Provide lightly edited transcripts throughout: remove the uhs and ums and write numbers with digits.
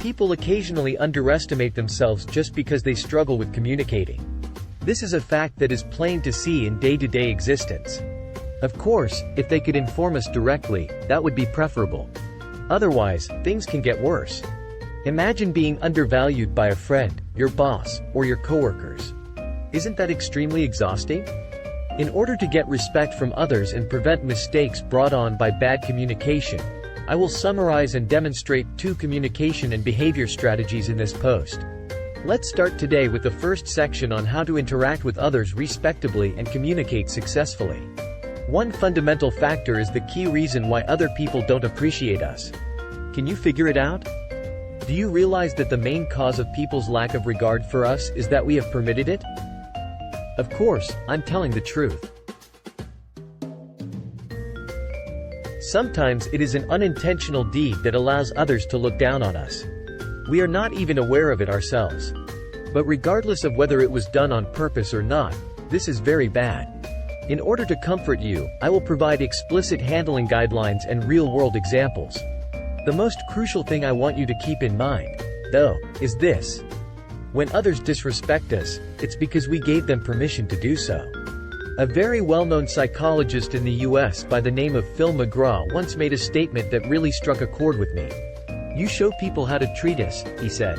People occasionally underestimate themselves just because they struggle with communicating. This is a fact that is plain to see in day-to-day existence. Of course, if they could inform us directly, that would be preferable. Otherwise, things can get worse. Imagine being undervalued by a friend, your boss, or your coworkers. Isn't that extremely exhausting? In order to get respect from others and prevent mistakes brought on by bad communication, I will summarize and demonstrate 2 communication and behavior strategies in this post. Let's start today with the first section on how to interact with others respectably and communicate successfully. One fundamental factor is the key reason why other people don't appreciate us. Can you figure it out? Do you realize that the main cause of people's lack of regard for us is that we have permitted it? Of course, I'm telling the truth. Sometimes it is an unintentional deed that allows others to look down on us. We are not even aware of it ourselves. But regardless of whether it was done on purpose or not, this is very bad. In order to comfort you, I will provide explicit handling guidelines and real-world examples. The most crucial thing I want you to keep in mind, though, is this. When others disrespect us, it's because we gave them permission to do so. A very well-known psychologist in the US by the name of Phil McGraw once made a statement that really struck a chord with me. "You show people how to treat us," he said.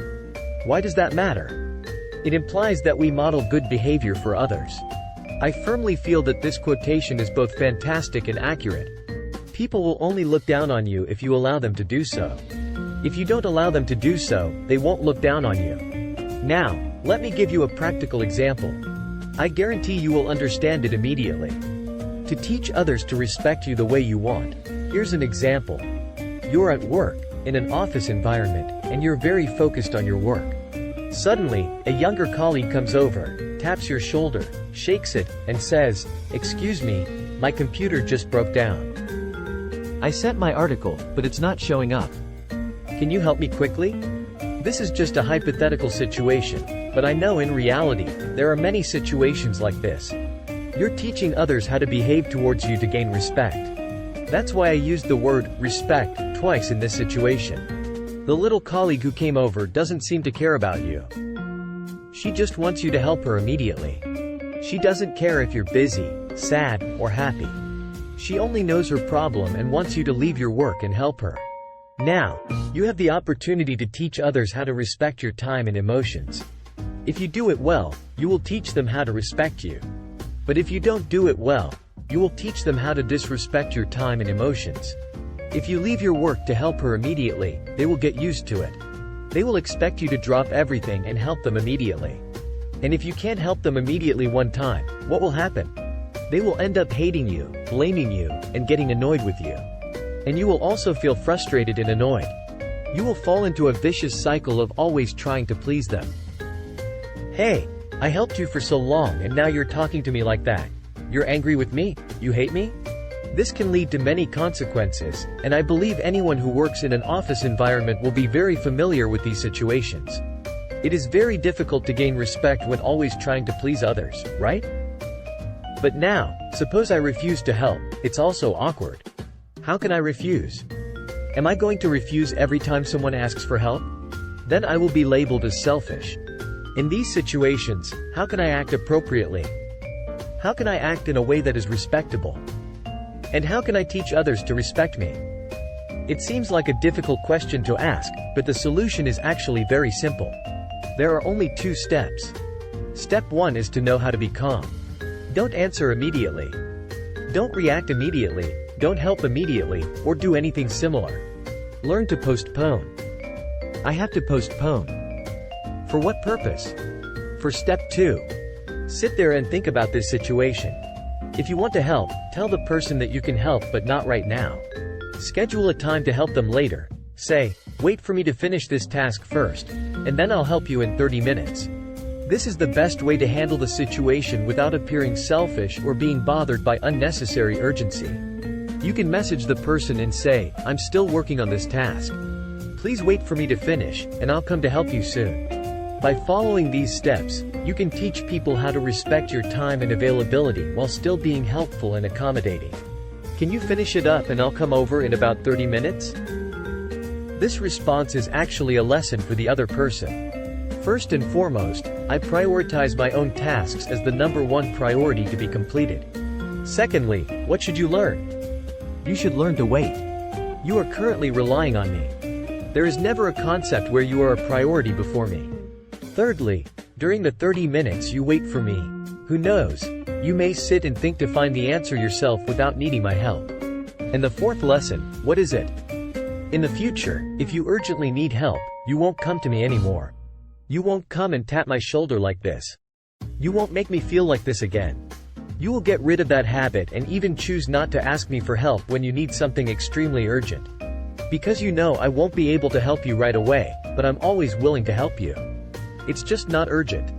Why does that matter? It implies that we model good behavior for others. I firmly feel that this quotation is both fantastic and accurate. People will only look down on you if you allow them to do so. If you don't allow them to do so, they won't look down on you. Now, let me give you a practical example. I guarantee you will understand it immediately. To teach others to respect you the way you want, here's an example. You're at work, in an office environment, and you're very focused on your work. Suddenly, a younger colleague comes over, taps your shoulder, shakes it, and says, "Excuse me, my computer just broke down. I sent my article, but it's not showing up. Can you help me quickly?" This is just a hypothetical situation, but I know in reality, there are many situations like this. You're teaching others how to behave towards you to gain respect. That's why I used the word respect twice in this situation. The little colleague who came over doesn't seem to care about you. She just wants you to help her immediately. She doesn't care if you're busy, sad, or happy. She only knows her problem and wants you to leave your work and help her. Now, you have the opportunity to teach others how to respect your time and emotions. If you do it well, you will teach them how to respect you. But if you don't do it well, you will teach them how to disrespect your time and emotions. If you leave your work to help her immediately, they will get used to it. They will expect you to drop everything and help them immediately. And if you can't help them immediately one time, what will happen? They will end up hating you, blaming you, and getting annoyed with you. And you will also feel frustrated and annoyed. You will fall into a vicious cycle of always trying to please them. Hey, I helped you for so long and now you're talking to me like that. You're angry with me? You hate me? This can lead to many consequences, and I believe anyone who works in an office environment will be very familiar with these situations. It is very difficult to gain respect when always trying to please others, right? But now, suppose I refuse to help, it's also awkward. How can I refuse? Am I going to refuse every time someone asks for help? Then I will be labeled as selfish. In these situations, how can I act appropriately? How can I act in a way that is respectable? And how can I teach others to respect me? It seems like a difficult question to ask, but the solution is actually very simple. There are only 2 steps. Step 1 is to know how to be calm. Don't answer immediately. Don't react immediately. Don't help immediately, or do anything similar. Learn to postpone. I have to postpone. For what purpose? For step 2. Sit there and think about this situation. If you want to help, tell the person that you can help but not right now. Schedule a time to help them later. Say, "Wait for me to finish this task first, and then I'll help you in 30 minutes. This is the best way to handle the situation without appearing selfish or being bothered by unnecessary urgency. You can message the person and say, "I'm still working on this task. Please wait for me to finish, and I'll come to help you soon." By following these steps, you can teach people how to respect your time and availability while still being helpful and accommodating. Can you finish it up and I'll come over in about 30 minutes? This response is actually a lesson for the other person. First and foremost, I prioritize my own tasks as the number one priority to be completed. Secondly, what should you learn? You should learn to wait. You are currently relying on me. There is never a concept where you are a priority before me. Thirdly, during the 30 minutes you wait for me, who knows, you may sit and think to find the answer yourself without needing my help. And the fourth lesson, what is it? In the future, if you urgently need help, you won't come to me anymore. You won't come and tap my shoulder like this. You won't make me feel like this again. You will get rid of that habit and even choose not to ask me for help when you need something extremely urgent. Because you know I won't be able to help you right away, but I'm always willing to help you. It's just not urgent.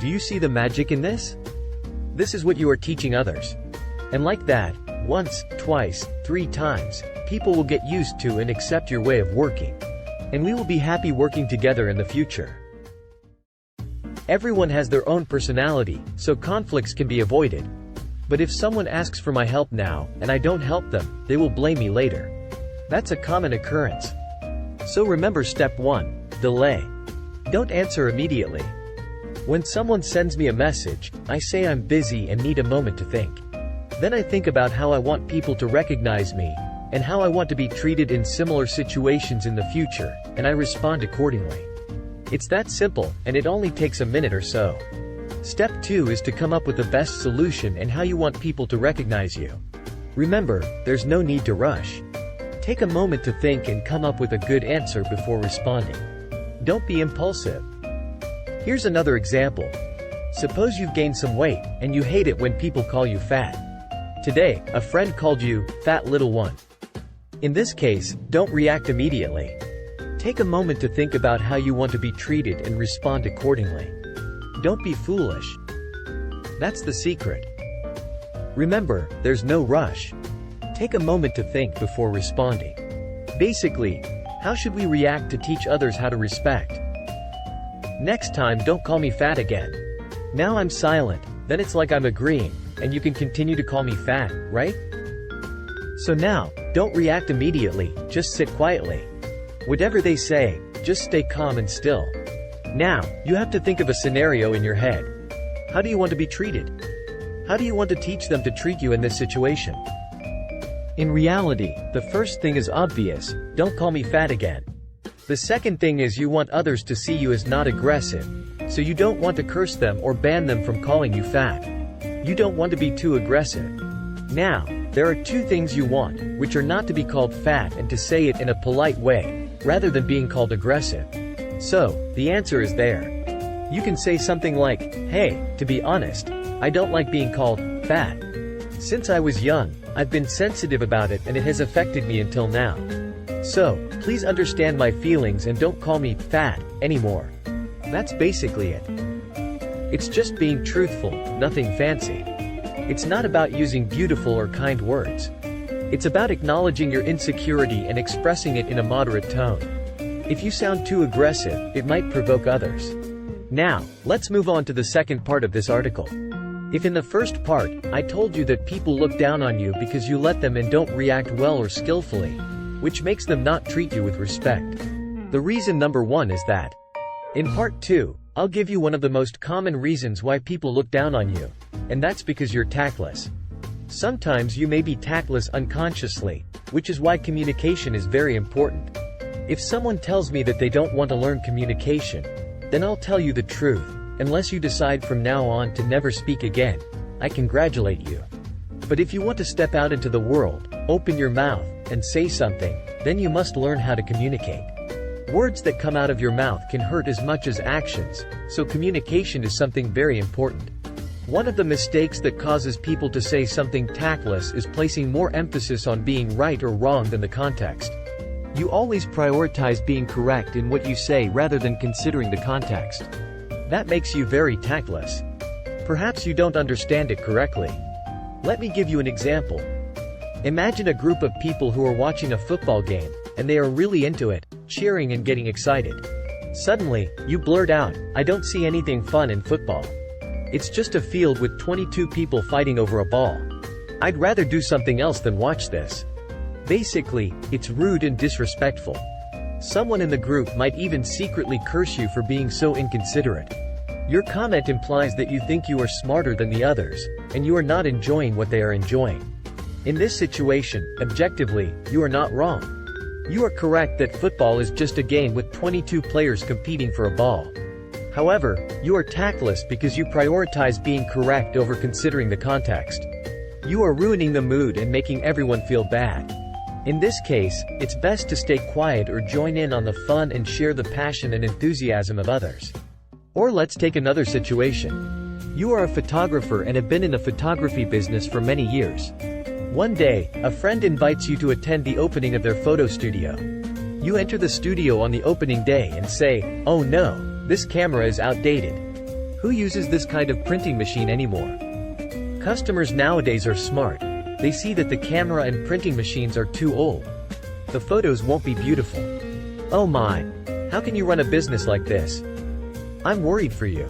Do you see the magic in this? This is what you are teaching others. And like that, once, twice, 3 times, people will get used to and accept your way of working. And we will be happy working together in the future. Everyone has their own personality, so conflicts can be avoided. But if someone asks for my help now, and I don't help them, they will blame me later. That's a common occurrence. So remember step 1, delay. Don't answer immediately. When someone sends me a message, I say I'm busy and need a moment to think. Then I think about how I want people to recognize me, and how I want to be treated in similar situations in the future, and I respond accordingly. It's that simple, and it only takes a minute or so. Step 2 is to come up with the best solution and how you want people to recognize you. Remember, there's no need to rush. Take a moment to think and come up with a good answer before responding. Don't be impulsive. Here's another example. Suppose you've gained some weight, and you hate it when people call you fat. Today, a friend called you, fat little one. In this case, don't react immediately. Take a moment to think about how you want to be treated and respond accordingly. Don't be foolish. That's the secret. Remember, there's no rush. Take a moment to think before responding. Basically, how should we react to teach others how to respect? Next time, don't call me fat again. Now I'm silent, then it's like I'm agreeing, and you can continue to call me fat, right? So now, don't react immediately, just sit quietly. Whatever they say, just stay calm and still. Now, you have to think of a scenario in your head. How do you want to be treated? How do you want to teach them to treat you in this situation? In reality, the first thing is obvious, don't call me fat again. The second thing is you want others to see you as not aggressive, so you don't want to curse them or ban them from calling you fat. You don't want to be too aggressive. Now, there are 2 things you want, which are not to be called fat and to say it in a polite way, rather than being called aggressive. So, the answer is there. You can say something like, hey, to be honest, I don't like being called fat. Since I was young, I've been sensitive about it and it has affected me until now. So, please understand my feelings and don't call me fat anymore. That's basically it. It's just being truthful, nothing fancy. It's not about using beautiful or kind words. It's about acknowledging your insecurity and expressing it in a moderate tone. If you sound too aggressive, it might provoke others. Now, let's move on to the second part of this article. If in the first part, I told you that people look down on you because you let them and don't react well or skillfully, which makes them not treat you with respect. The reason number 1 is that. In part 2, I'll give you one of the most common reasons why people look down on you, and that's because you're tactless. Sometimes you may be tactless unconsciously, which is why communication is very important. If someone tells me that they don't want to learn communication, then I'll tell you the truth. Unless you decide from now on to never speak again, I congratulate you. But if you want to step out into the world, open your mouth, and say something, then you must learn how to communicate. Words that come out of your mouth can hurt as much as actions, so communication is something very important. One of the mistakes that causes people to say something tactless is placing more emphasis on being right or wrong than the context. You always prioritize being correct in what you say rather than considering the context. That makes you very tactless. Perhaps you don't understand it correctly. Let me give you an example. Imagine a group of people who are watching a football game, and they are really into it, cheering and getting excited. Suddenly, you blurt out, "I don't see anything fun in football. It's just a field with 22 people fighting over a ball. I'd rather do something else than watch this." Basically, it's rude and disrespectful. Someone in the group might even secretly curse you for being so inconsiderate. Your comment implies that you think you are smarter than the others, and you are not enjoying what they are enjoying. In this situation, objectively, you are not wrong. You are correct that football is just a game with 22 players competing for a ball. However, you are tactless because you prioritize being correct over considering the context. You are ruining the mood and making everyone feel bad. In this case, it's best to stay quiet or join in on the fun and share the passion and enthusiasm of others. Or let's take another situation. You are a photographer and have been in the photography business for many years. One day, a friend invites you to attend the opening of their photo studio. You enter the studio on the opening day and say, "Oh no, this camera is outdated. Who uses this kind of printing machine anymore?" Customers nowadays are smart. They see that the camera and printing machines are too old. The photos won't be beautiful. "Oh my! How can you run a business like this? I'm worried for you."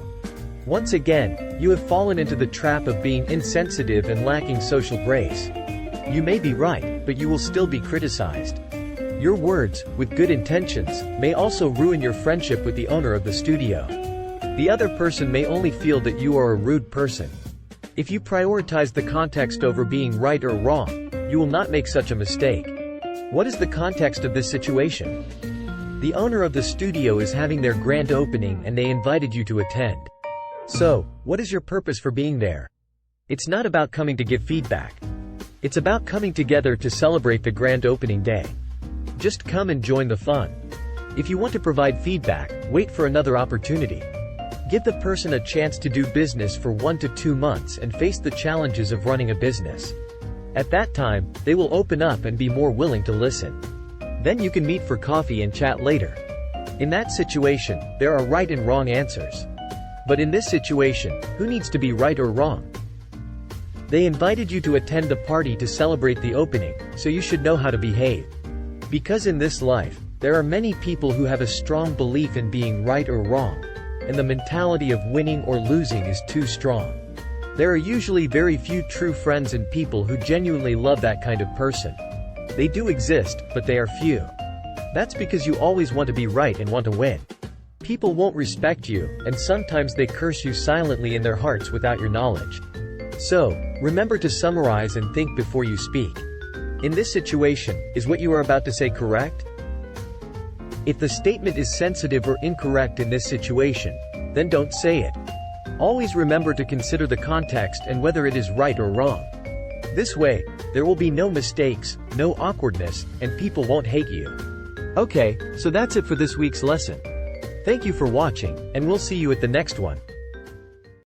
Once again, you have fallen into the trap of being insensitive and lacking social grace. You may be right, but you will still be criticized. Your words, with good intentions, may also ruin your friendship with the owner of the studio. The other person may only feel that you are a rude person. If you prioritize the context over being right or wrong, you will not make such a mistake. What is the context of this situation? The owner of the studio is having their grand opening and they invited you to attend. So, what is your purpose for being there? It's not about coming to give feedback. It's about coming together to celebrate the grand opening day. Just come and join the fun. If you want to provide feedback, wait for another opportunity. Give the person a chance to do business for 1 to 2 months and face the challenges of running a business. At that time, they will open up and be more willing to listen. Then you can meet for coffee and chat later. In that situation, there are right and wrong answers. But in this situation, who needs to be right or wrong? They invited you to attend the party to celebrate the opening, so you should know how to behave. Because in this life, there are many people who have a strong belief in being right or wrong, and the mentality of winning or losing is too strong. There are usually very few true friends and people who genuinely love that kind of person. They do exist, but they are few. That's because you always want to be right and want to win. People won't respect you, and sometimes they curse you silently in their hearts without your knowledge. So, remember to summarize and think before you speak. In this situation, is what you are about to say correct? If the statement is sensitive or incorrect in this situation, then don't say it. Always remember to consider the context and whether it is right or wrong. This way, there will be no mistakes, no awkwardness, and people won't hate you. Okay, so that's it for this week's lesson. Thank you for watching, and we'll see you at the next one.